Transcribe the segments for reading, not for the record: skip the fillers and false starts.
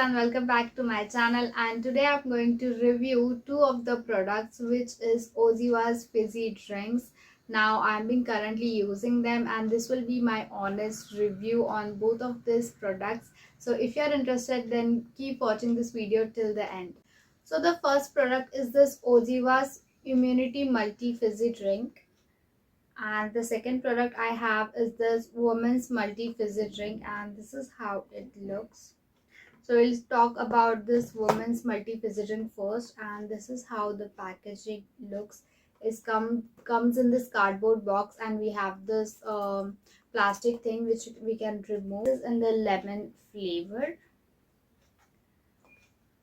and welcome back to my channel, and today I'm going to review two of the products, which is Oziva's fizzy drinks. Now I'm been currently using them, and this will be my honest review on both of these products. So if you're interested, then keep watching this video till the end. So the first product is this Oziva's Immunity Multi Fizzy Drink, and the second product I have is this Women's Multi Fizzy Drink, and this is how it looks. So we'll talk about this women's multi-fizzy drink first, and this is how the packaging looks. It comes in this cardboard box, and we have this plastic thing which we can remove. This is in the lemon flavor,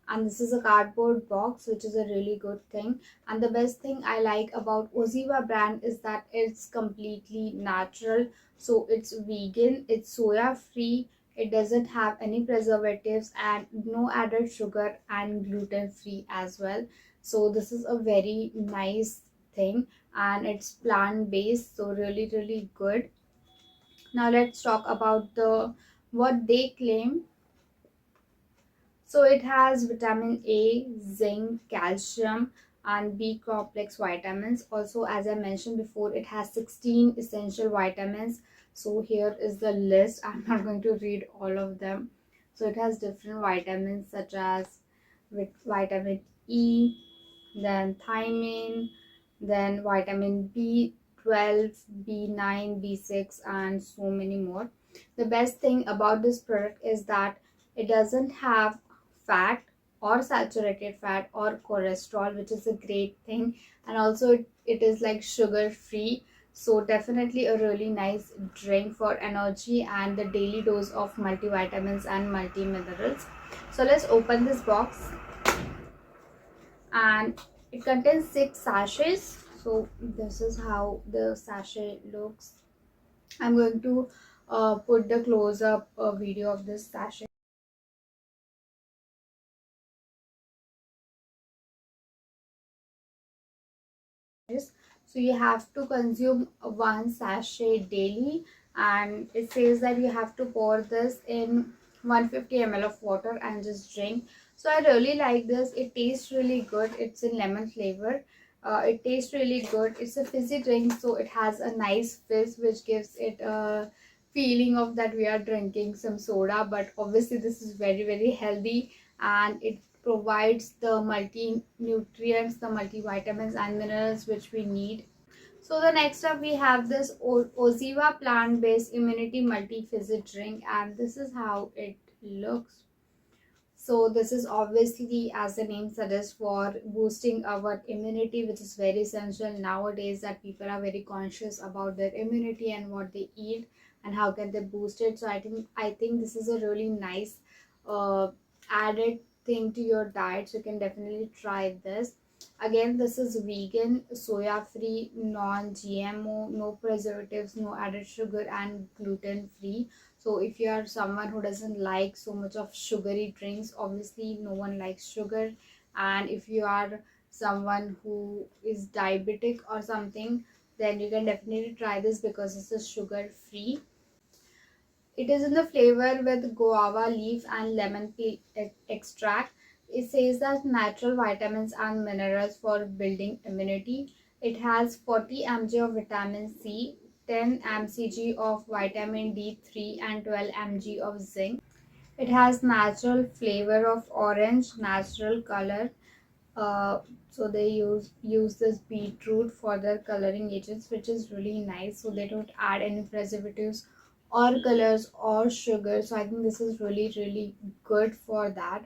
and this is a cardboard box, which is a really good thing. And the best thing I like about Oziva brand is that it's completely natural. So it's vegan, it's soya free, it doesn't have any preservatives, and no added sugar, and gluten free as well. So this is a very nice thing, and it's plant based, so really good. Now let's talk about the what they claim. So it has vitamin A, zinc, calcium, and B complex vitamins. Also, as I mentioned before, it has 16 essential vitamins. So here is the list. I'm not going to read all of them. So it has different vitamins such as vitamin E, then thiamine, then vitamin B12, B9, B6, and so many more. The best thing about this product is that it doesn't have fat or saturated fat or cholesterol, which is a great thing. And also it is like sugar free, so definitely a really nice drink for energy and the daily dose of multivitamins and multiminerals. So let's open this box, and it contains 6 sachets. So this is how the sachet looks. I'm going to put the close-up video of this sachet. So you have to consume one sachet daily, and it says that you have to pour this in 150 ml of water and just drink. So I really like this. It tastes really good. It's in lemon flavor. It tastes really good. It's a fizzy drink, so it has a nice fizz which gives it a feeling of that we are drinking some soda, but obviously this is very healthy, and it provides the multi-nutrients, the multivitamins and minerals which we need. So the next up we have this Oziva plant-based immunity multi-fizzy drink, and this is how it looks. So this is obviously, as the name suggests, for boosting our immunity, which is very essential nowadays, that people are very conscious about their immunity and what they eat and how can they boost it. So I think this is a really nice added thing to your diet. So you can definitely try this. Again, this is vegan, soya free, non-GMO, no preservatives, no added sugar, and gluten free. So if you are someone who doesn't like so much of sugary drinks, obviously no one likes sugar. And if you are someone who is diabetic or something, then you can definitely try this because this is sugar free. It is in the flavor with guava leaf and lemon peel extract. It says that natural vitamins and minerals for building immunity. It has 40 mg of vitamin C, 10 mcg of vitamin D3, and 12 mg of zinc. It has natural flavor of orange, natural color. So they use this beetroot for their coloring agents, which is really nice. So they don't add any preservatives or colors or sugar. So I think this is really good for that.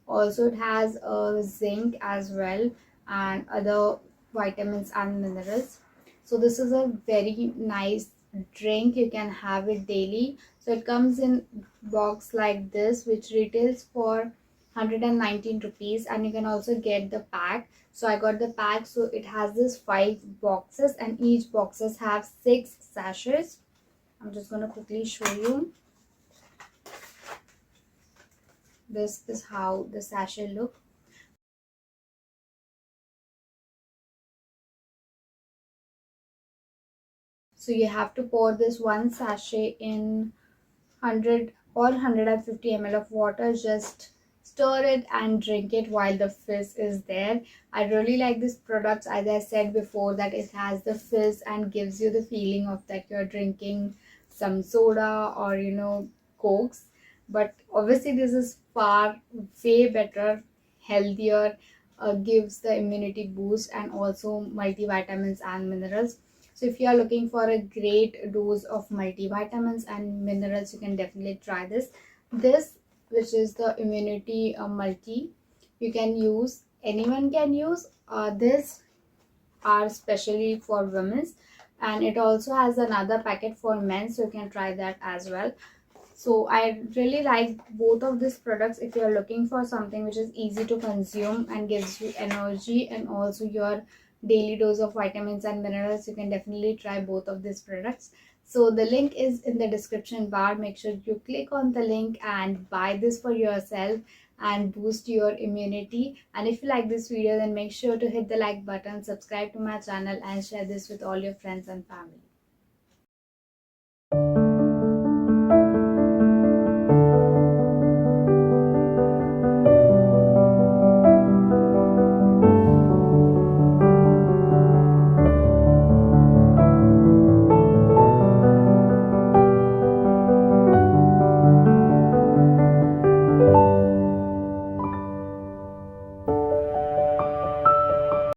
Also, it has zinc as well and other vitamins and minerals. So this is a very nice drink. You can have it daily. So it comes in box like this, which retails for 119 rupees, and you can also get the pack. So I got the pack. So it has this 5 boxes, and each boxes have 6 sachets. I'm just going to quickly show you. This is how the sachet look. So you have to pour this one sachet in 100 or 150 ml of water. Just stir it and drink it while the fizz is there. I really like this product, as I said before, that it has the fizz and gives you the feeling of that you're drinking some soda or cokes. But obviously this is far way better, healthier, gives the immunity boost and also multivitamins and minerals. So if you are looking for a great dose of multivitamins and minerals, you can definitely try this, which is the immunity multi. You can use, anyone can use this, are specially for women's, and it also has another packet for men, so you can try that as well. So I really like both of these products. If you're looking for something which is easy to consume and gives you energy and also your daily dose of vitamins and minerals, you can definitely try both of these products. So the link is in the description bar. Make sure you click on the link and buy this for yourself and boost your immunity. And if you like this video, then make sure to hit the like button, subscribe to my channel and share this with all your friends and family.